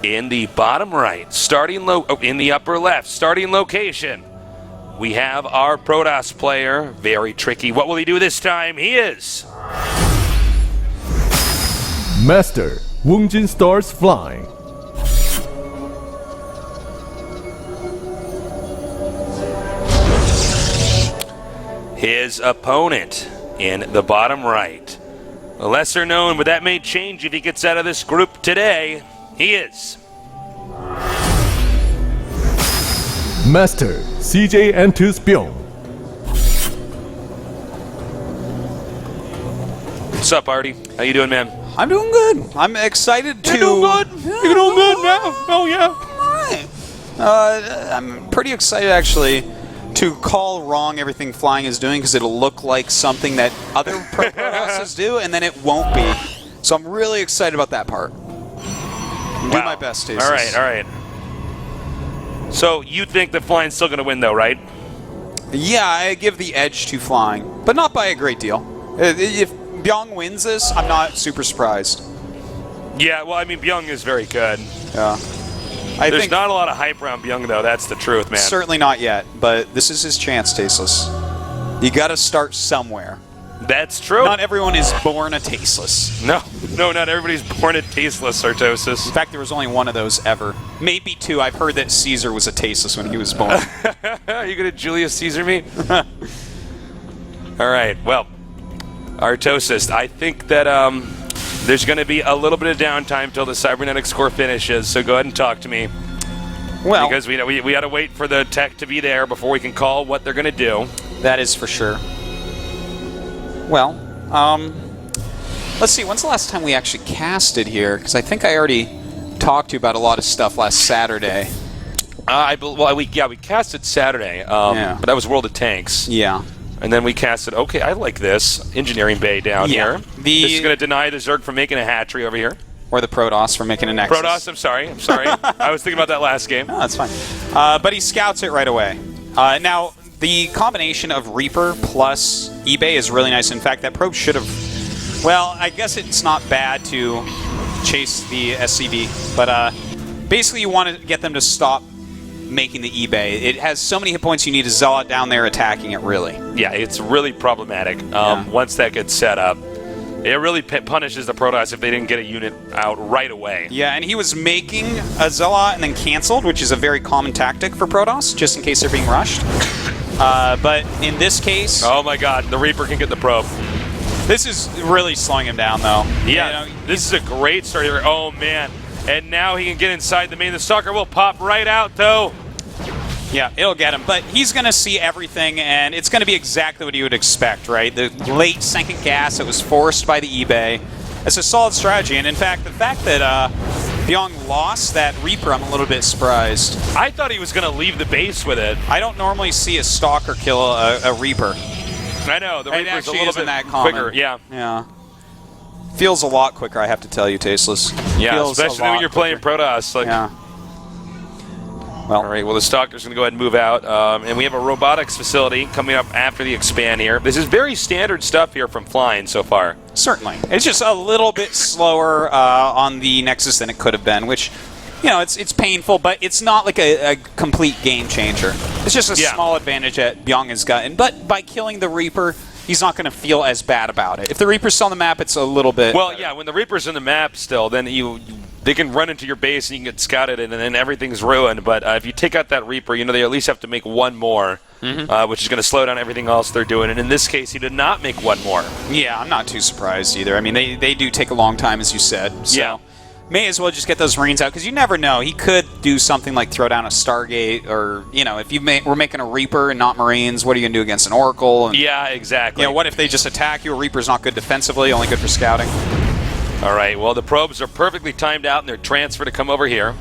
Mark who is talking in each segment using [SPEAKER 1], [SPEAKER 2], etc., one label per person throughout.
[SPEAKER 1] In the bottom right, in the upper left, starting location, we have our Protoss player. Very tricky. What will he do this time? He is
[SPEAKER 2] Master Wongjin starts flying.
[SPEAKER 1] his opponent in the bottom right. A lesser known, but that may change if he gets out of this group today. He is
[SPEAKER 2] Master CJ Antus Bbyong.
[SPEAKER 1] What's up, Artie? How you doing, man?
[SPEAKER 3] I'm doing good. I'm excited to...
[SPEAKER 1] You're doing good?
[SPEAKER 3] Yeah,
[SPEAKER 1] You're doing good now? Oh, yeah.
[SPEAKER 3] I'm pretty excited, actually, to call wrong everything flying is doing, because it'll look like something that other Protosses do, and then it won't be. So I'm really excited about that part. Do my best, Stasis.
[SPEAKER 1] All right, all right. So you think that flying's still going to win, though, right?
[SPEAKER 3] Yeah, I give the edge to flying, but not by a great deal. If Bbyong wins this, I'm not super surprised.
[SPEAKER 1] Yeah, well, I mean, Bbyong is very good.
[SPEAKER 3] Yeah.
[SPEAKER 1] There's not a lot of hype around Bbyong, though. That's the truth, man.
[SPEAKER 3] Certainly not yet, but this is his chance, Tasteless. You got to start somewhere.
[SPEAKER 1] That's true.
[SPEAKER 3] Not everyone is born a Tasteless.
[SPEAKER 1] No, not everybody's born a tasteless, Sartosis.
[SPEAKER 3] In fact, there was only one of those ever. Maybe two. I've heard that Caesar was a Tasteless when he was born.
[SPEAKER 1] Are you going to Julius Caesar me? All right, well, Artosis, I think that there's going to be a little bit of downtime till the cybernetics core finishes, so go ahead and talk to me.
[SPEAKER 3] Well,
[SPEAKER 1] because we got to wait for the tech to be there before we can call what they're going to do.
[SPEAKER 3] That is for sure. Well, let's see. When's the last time we actually casted here? Because I think I already talked to you about a lot of stuff last Saturday.
[SPEAKER 1] We casted Saturday, but that was World of Tanks.
[SPEAKER 3] Yeah.
[SPEAKER 1] And then we casted, okay, I like this, Engineering Bay down here. This is going to deny the Zerg from making a hatchery over here.
[SPEAKER 3] Or the Protoss from making a Nexus.
[SPEAKER 1] Protoss, I'm sorry. I was thinking about that last game.
[SPEAKER 3] No, that's fine. But he scouts it right away. Now, the combination of Reaper plus eBay is really nice. In fact, that probe should have... Well, I guess it's not bad to chase the SCV, but basically you want to get them to stop making the eBay. It has so many hit points you need a Zealot down there attacking it, really. Yeah,
[SPEAKER 1] it's really problematic once that gets set up. It really punishes the Protoss if they didn't get a unit out right away.
[SPEAKER 3] Yeah, and he was making a Zealot and then canceled, which is a very common tactic for Protoss, just in case they're being rushed. But in this case...
[SPEAKER 1] Oh my god, the Reaper can get the probe.
[SPEAKER 3] This is really slowing him down, though.
[SPEAKER 1] Yeah, this is a great start here. Oh man. And now he can get inside the main. The Stalker will pop right out, though.
[SPEAKER 3] Yeah, it'll get him. But he's going to see everything, and it's going to be exactly what you would expect, right? The late second gas that was forced by the eBay. It's a solid strategy. And in fact, the fact that Bbyong lost that Reaper, I'm a little bit surprised.
[SPEAKER 1] I thought he was going to leave the base with it.
[SPEAKER 3] I don't normally see a Stalker kill a Reaper.
[SPEAKER 1] I know. The Reaper's a little bit
[SPEAKER 3] that
[SPEAKER 1] quicker.
[SPEAKER 3] Yeah. Feels a lot quicker, I have to tell you, Tasteless.
[SPEAKER 1] Yeah,
[SPEAKER 3] Feels
[SPEAKER 1] especially when you're playing Protoss.
[SPEAKER 3] Yeah.
[SPEAKER 1] Well, all right, well, the Stalker's going to go ahead and move out. And we have a robotics facility coming up after the expand here. This is very standard stuff here from flying so far.
[SPEAKER 3] Certainly. It's just a little bit slower on the Nexus than it could have been, which, you know, it's painful, but it's not like a complete game changer. It's just a small advantage that Bbyong has gotten. But by killing the Reaper, he's not going to feel as bad about it. If the Reaper's still on the map, it's a little bit...
[SPEAKER 1] Well, yeah, when the Reaper's in the map still, then they can run into your base and you can get scouted and then everything's ruined. But if you take out that Reaper, you know, they at least have to make one more, which is going to slow down everything else they're doing. And in this case, he did not make one more.
[SPEAKER 3] Yeah, I'm not too surprised either. I mean, they do take a long time, as you said. So.
[SPEAKER 1] Yeah.
[SPEAKER 3] May as well just get those Marines out, because you never know. He could do something like throw down a Stargate, or, you know, if we're making a Reaper and not Marines, what are you going to do against an Oracle? And,
[SPEAKER 1] yeah, exactly.
[SPEAKER 3] You know, what if they just attack you? A Reaper's not good defensively, only good for scouting.
[SPEAKER 1] All right, well, the probes are perfectly timed out, and they're transferred to come over here.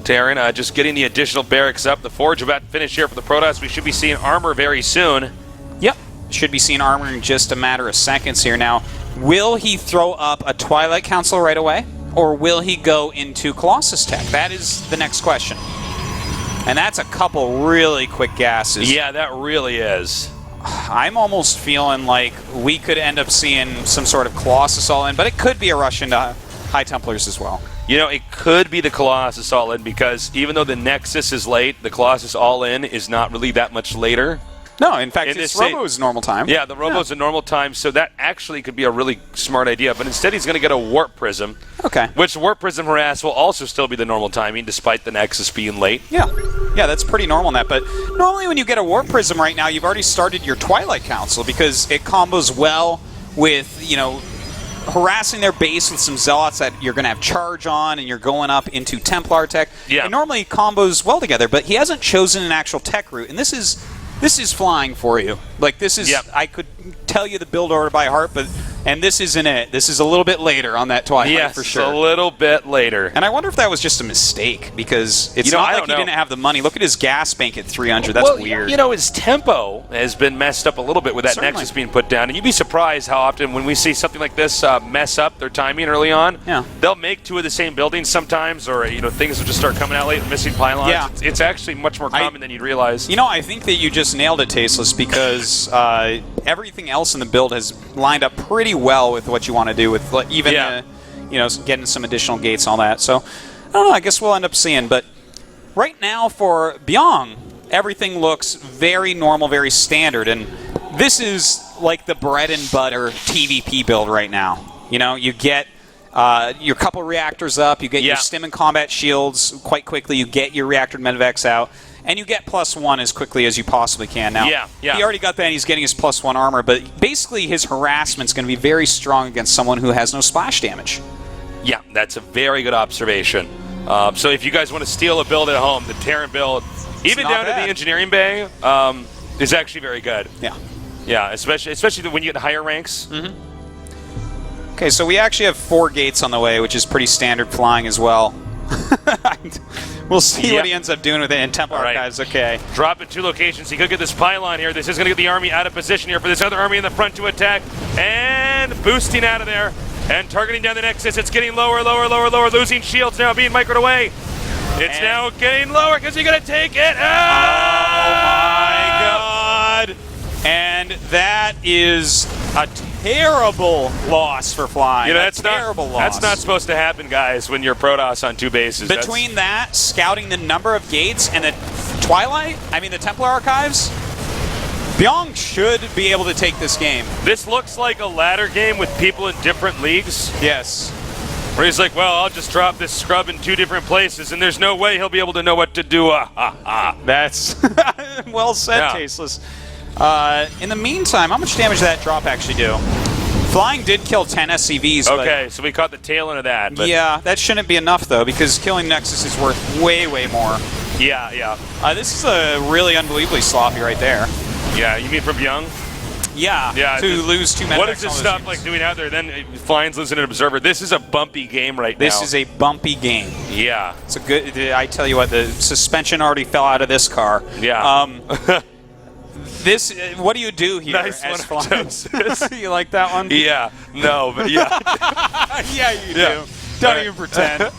[SPEAKER 1] Terran, just getting the additional barracks up. The Forge about to finish here for the Protoss. We should be seeing armor very soon.
[SPEAKER 3] Yep, should be seeing armor in just a matter of seconds here. Now, will he throw up a Twilight Council right away? Or will he go into Colossus Tech? That is the next question. And that's a couple really quick gases.
[SPEAKER 1] Yeah, that really is.
[SPEAKER 3] I'm almost feeling like we could end up seeing some sort of Colossus all in, but it could be a rush into High Templars as well.
[SPEAKER 1] You know, it could be the Colossus all-in because even though the Nexus is late, the Colossus all-in is not really that much later.
[SPEAKER 3] No, in fact, it's Robo's normal time.
[SPEAKER 1] Yeah, the Robo's a normal time, so that actually could be a really smart idea. But instead, he's going to get a Warp Prism.
[SPEAKER 3] Okay.
[SPEAKER 1] Which Warp Prism Harass will also still be the normal timing, despite the Nexus being late.
[SPEAKER 3] Yeah. Yeah, that's pretty normal in that. But normally when you get a Warp Prism right now, you've already started your Twilight Council because it combos well with, you know, harassing their base with some Zealots that you're going to have charge on, and you're going up into Templar tech.
[SPEAKER 1] Yeah.
[SPEAKER 3] It normally combos well together, but he hasn't chosen an actual tech route, and this is flying for you. Like, this is, I could tell you the build order by heart, and this isn't it. This is a little bit later on that Twilight for sure.
[SPEAKER 1] a little bit later.
[SPEAKER 3] And I wonder if that was just a mistake, because it's not like he didn't have the money. Look at his gas bank at 300. That's weird.
[SPEAKER 1] You know, his tempo has been messed up a little bit with that
[SPEAKER 3] Certainly.
[SPEAKER 1] Nexus being put down. And you'd be surprised how often when we see something like this mess up their timing early on, they'll make two of the same buildings sometimes, or, you know, things will just start coming out late and missing pylons.
[SPEAKER 3] Yeah.
[SPEAKER 1] It's actually much more common than you'd realize.
[SPEAKER 3] You know, I think that you just nailed it, Tasteless, because everything else in the build has lined up pretty well with what you want to do with even you know, getting some additional gates and all that. So I don't know, I guess we'll end up seeing. But right now for Bbyong, everything looks very normal, very standard, and this is like the bread and butter TVP build right now. You know, you get your couple reactors up, you get your stim and combat shields quite quickly, you get your reactor medevacs out, and you get +1 as quickly as you possibly can. Now, he already got that, and he's getting his +1 armor, but basically his harassment's going to be very strong against someone who has no splash damage.
[SPEAKER 1] Yeah, that's a very good observation. So if you guys want to steal a build at home, the Terran build, even down to the engineering bay, is actually very good.
[SPEAKER 3] Yeah.
[SPEAKER 1] Yeah, especially when you get higher ranks.
[SPEAKER 3] Mm-hmm. Okay, so we actually have 4 gates on the way, which is pretty standard flying as well. We'll see what he ends up doing with it in Templar Archives. Okay.
[SPEAKER 1] Drop at 2 locations. He could get this pylon here. This is going to get the army out of position here for this other army in the front to attack. And boosting out of there. And targeting down the Nexus. It's getting lower, lower, lower, lower. Losing shields now, being microed away. It's now getting lower because he's going to take it.
[SPEAKER 3] Oh, my God. And that is a terrible loss for flying.
[SPEAKER 1] You know,
[SPEAKER 3] that's terrible loss.
[SPEAKER 1] That's not supposed to happen, guys, when you're Protoss on 2 bases.
[SPEAKER 3] Between that, scouting the number of gates, and the the Templar Archives, Bbyong should be able to take this game.
[SPEAKER 1] This looks like a ladder game with people in different leagues.
[SPEAKER 3] Yes.
[SPEAKER 1] Where he's like, well, I'll just drop this scrub in 2 different places, and there's no way he'll be able to know what to do.
[SPEAKER 3] That's well said, Tasteless. In the meantime, how much damage did that drop actually do? Flying did kill 10 SCVs.
[SPEAKER 1] Okay, so we caught the tail end of that. But
[SPEAKER 3] yeah, that shouldn't be enough, though, because killing Nexus is worth way, way more.
[SPEAKER 1] Yeah, yeah.
[SPEAKER 3] This is a really unbelievably sloppy right there.
[SPEAKER 1] Yeah, you mean from Bbyong?
[SPEAKER 3] Yeah, to lose 2 medevacs.
[SPEAKER 1] What is this stuff like doing out there? Then Flying's losing an observer. This is a bumpy game right now.
[SPEAKER 3] This is a bumpy game.
[SPEAKER 1] Yeah.
[SPEAKER 3] It's a good. I tell you what, the suspension already fell out of this car.
[SPEAKER 1] Yeah.
[SPEAKER 3] This. What do you do here?
[SPEAKER 1] Nice
[SPEAKER 3] as
[SPEAKER 1] one.
[SPEAKER 3] You like that one?
[SPEAKER 1] Yeah. No, but yeah.
[SPEAKER 3] Yeah, you do. Don't even pretend.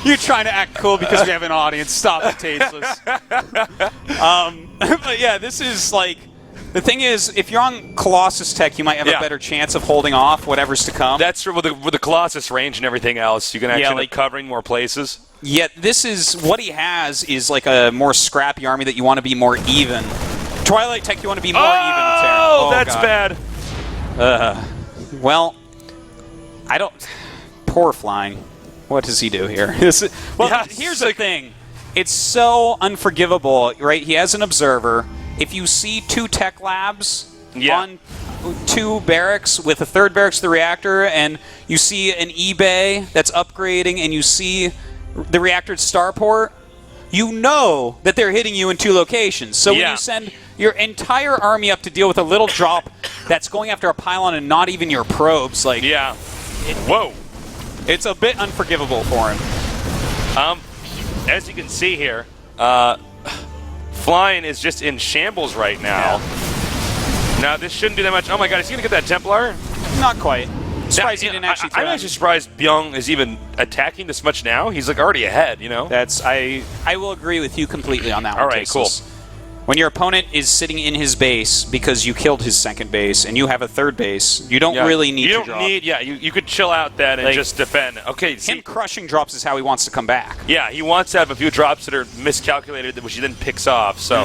[SPEAKER 3] You're trying to act cool because we have an audience. Stop it, Tasteless. But yeah, this is like. The thing is, if you're on Colossus tech, you might have a better chance of holding off whatever's to come.
[SPEAKER 1] That's true. With the Colossus range and everything else, you can actually end up covering more places.
[SPEAKER 3] Yet this is what he has is like a more scrappy army that you want to be more even. Twilight tech, you want to be more even.
[SPEAKER 1] Oh, that's bad.
[SPEAKER 3] Well, I don't. Poor Flying. What does he do here? Here's the thing. It's so unforgivable, right? He has an observer. If you see 2 tech labs on 2 barracks with a 3rd barracks to the reactor, and you see an eBay that's upgrading, and you see the reactor at Starport, you know that they're hitting you in 2 locations. So when you send your entire army up to deal with a little drop that's going after a pylon and not even your probes, like
[SPEAKER 1] whoa,
[SPEAKER 3] it's a bit unforgivable for him.
[SPEAKER 1] As you can see here, Flying is just in shambles right now. Now, this shouldn't do that much. Oh my god, is he going to get that Templar?
[SPEAKER 3] Not quite. Surprised he didn't actually throw
[SPEAKER 1] I'm actually surprised Bbyong is even attacking this much now. He's like already ahead, you know?
[SPEAKER 3] I will agree with you completely on that one.
[SPEAKER 1] All right, cool.
[SPEAKER 3] When your opponent is sitting in his base because you killed his second base and you have a third base, you don't really need to drop.
[SPEAKER 1] You could chill out then and just defend. Okay,
[SPEAKER 3] him crushing drops is how he wants to come back.
[SPEAKER 1] Yeah, he wants to have a few drops that are miscalculated, which he then picks off. So,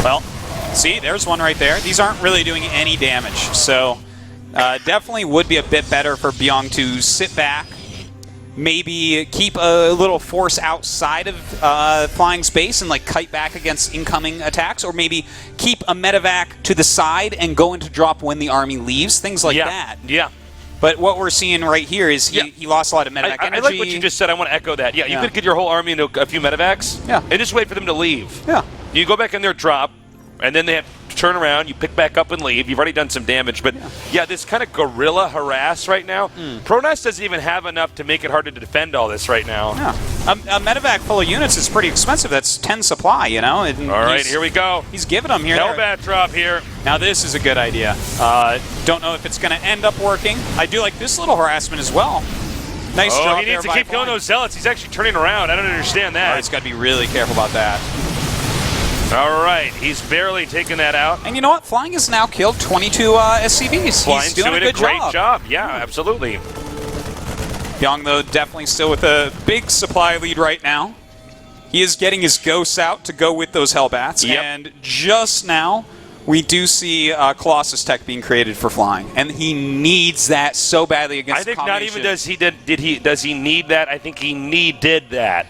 [SPEAKER 3] well, see, there's one right there. These aren't really doing any damage, so definitely would be a bit better for Bbyong to sit back, maybe keep a little force outside of Flying's base and like kite back against incoming attacks, or maybe keep a medevac to the side and go into drop when the army leaves, things like that.
[SPEAKER 1] Yeah.
[SPEAKER 3] But what we're seeing right here is he lost a lot of medevac energy.
[SPEAKER 1] I like what you just said. I want to echo that. Yeah, you could get your whole army into a few medevacs and just wait for them to leave.
[SPEAKER 3] Yeah.
[SPEAKER 1] You go back in there, drop, and then they have to turn around, you pick back up and leave. You've already done some damage, but this kind of guerrilla harass right now. Pronass doesn't even have enough to make it hard to defend all this right now.
[SPEAKER 3] Yeah. A medevac full of units is pretty expensive. That's 10 supply, you know? And
[SPEAKER 1] all right, here we go.
[SPEAKER 3] He's giving them here.
[SPEAKER 1] Hellbat drop here.
[SPEAKER 3] Now this is a good idea. Don't know if it's going to end up working. I do like this little harassment as well. Nice drop.
[SPEAKER 1] He needs to keep killing those zealots. He's actually turning around. I don't understand that.
[SPEAKER 3] He's got to be really careful about that.
[SPEAKER 1] All right, he's barely taking that out.
[SPEAKER 3] And you know what? Flying has now killed 22 SCVs.
[SPEAKER 1] Flying's
[SPEAKER 3] he's doing a good
[SPEAKER 1] great job. Yeah, absolutely.
[SPEAKER 3] Bbyong, though, definitely still with a big supply lead right now. He is getting his ghosts out to go with those Hellbats. And just now, we do see Colossus Tech being created for Flying, and he needs that so badly against.
[SPEAKER 1] I think not even does he need that. I think he needed that.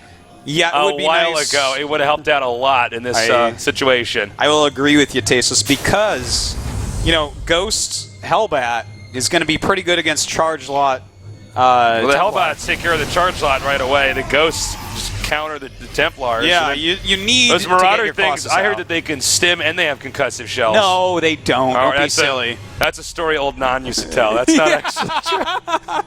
[SPEAKER 3] Yeah, it would be
[SPEAKER 1] while
[SPEAKER 3] nice.
[SPEAKER 1] ago. It would have helped out a lot in this situation.
[SPEAKER 3] I will agree with you, Tasos, because Ghost Hellbat is going to be pretty good against Charge Lot.
[SPEAKER 1] Well, the Hellbats take care of the Charge Lot right away. The Ghosts just counter the Templars.
[SPEAKER 3] Yeah, you need
[SPEAKER 1] those Marauder things.
[SPEAKER 3] Colossus
[SPEAKER 1] I heard
[SPEAKER 3] out.
[SPEAKER 1] that they can stim and they have concussive shells.
[SPEAKER 3] No, they don't. Don't be silly.
[SPEAKER 1] That's a story old Non used to tell. That's not actually true.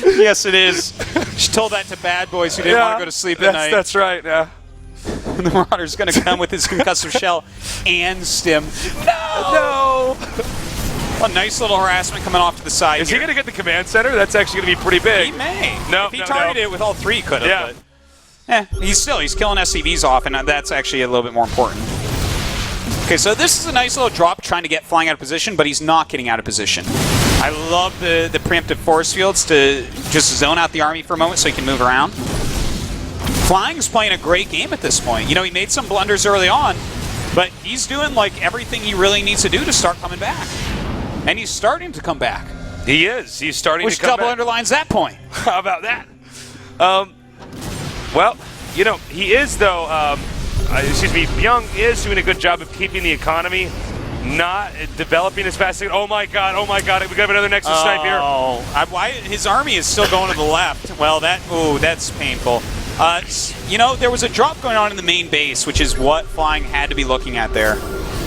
[SPEAKER 3] Yes, it is. She told that to bad boys who didn't want to go to sleep at night.
[SPEAKER 1] That's right, yeah.
[SPEAKER 3] The Marauder's going to come with his concussive shell and stim. No! A nice little harassment coming off to the side.
[SPEAKER 1] Is he going to get the command center? That's actually going to be pretty big.
[SPEAKER 3] He may.
[SPEAKER 1] No,
[SPEAKER 3] if he targeted it with all three, he could have.
[SPEAKER 1] Yeah.
[SPEAKER 3] But, he's killing SCVs off, and that's actually a little bit more important. Okay, so this is a nice little drop trying to get Flying out of position, but he's not getting out of position. I love the preemptive force fields to just zone out the army for a moment so he can move around. Flying's playing a great game at this point. He made some blunders early on, but he's doing like everything he really needs to do to start coming back. And he's starting to come back.
[SPEAKER 1] He is. He's starting to come back.
[SPEAKER 3] Which double underlines that point.
[SPEAKER 1] How about that? Well, he is, though, Bbyong is doing a good job of keeping the economy, not developing as fast as... Oh, my God. We got another Nexus snipe here.
[SPEAKER 3] Oh, his army is still going to the left. Well, that's painful. There was a drop going on in the main base, which is what Flying had to be looking at there.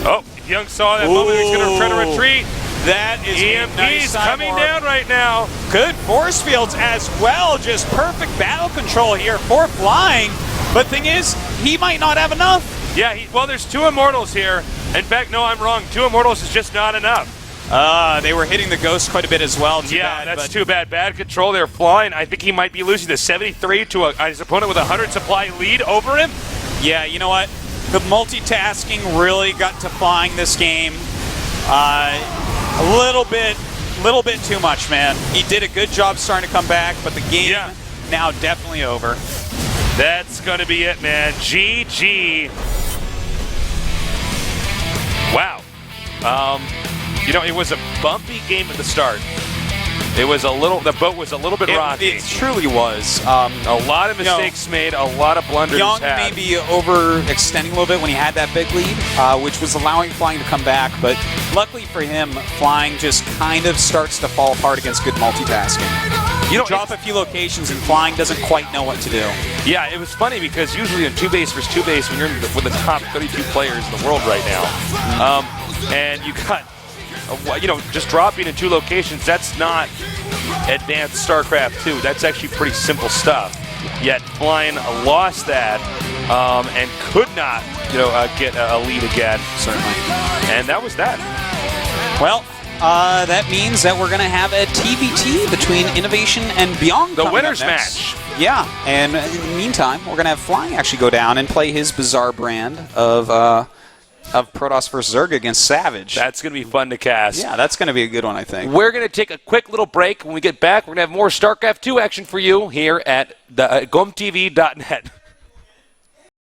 [SPEAKER 1] Oh, Bbyong saw that moment. He's going to try to retreat.
[SPEAKER 3] That is
[SPEAKER 1] EMP's
[SPEAKER 3] nice
[SPEAKER 1] coming down right now.
[SPEAKER 3] Good force fields as well. Just perfect battle control here for Flying. But thing is, he might not have enough.
[SPEAKER 1] Yeah, there's 2 Immortals here. In fact, no, I'm wrong. 2 Immortals is just not enough.
[SPEAKER 3] They were hitting the Ghost quite a bit as well.
[SPEAKER 1] That's too bad. Bad control there. Flying. I think he might be losing the 73 to his opponent with a 100 supply lead over him.
[SPEAKER 3] Yeah, you know what? The multitasking really got to Flying this game. A little bit too much, man. He did a good job starting to come back, but the game now definitely over.
[SPEAKER 1] That's going to be it, man. GG. Wow. It was a bumpy game at the start. The boat was a little bit rocky.
[SPEAKER 3] It truly was.
[SPEAKER 1] A lot of mistakes made, a lot of blunders
[SPEAKER 3] Bbyong may be overextending a little bit when he had that big lead, which was allowing Flying to come back, but luckily for him, Flying just kind of starts to fall apart against good multitasking. You drop a few locations and Flying doesn't quite know what to do.
[SPEAKER 1] Yeah, it was funny because usually in 2 base versus 2 base, when you're with the top 32 players in the world right now, and you got... just dropping in 2 locations, that's not advanced StarCraft 2. That's actually pretty simple stuff. Yet Flying lost that and could not, get a lead again.
[SPEAKER 3] Certainly.
[SPEAKER 1] And that was that.
[SPEAKER 3] Well, that means that we're going to have a TVT between Innovation and Bbyong.
[SPEAKER 1] The winner's match.
[SPEAKER 3] Yeah, and in the meantime, we're going to have Flying actually go down and play his bizarre brand of Protoss vs. Zerg against Savage.
[SPEAKER 1] That's going to be fun to cast.
[SPEAKER 3] Yeah, that's going to be a good one, I think.
[SPEAKER 1] We're going to take a quick little break. When we get back, we're going to have more StarCraft 2 action for you here at the GOMTV.net.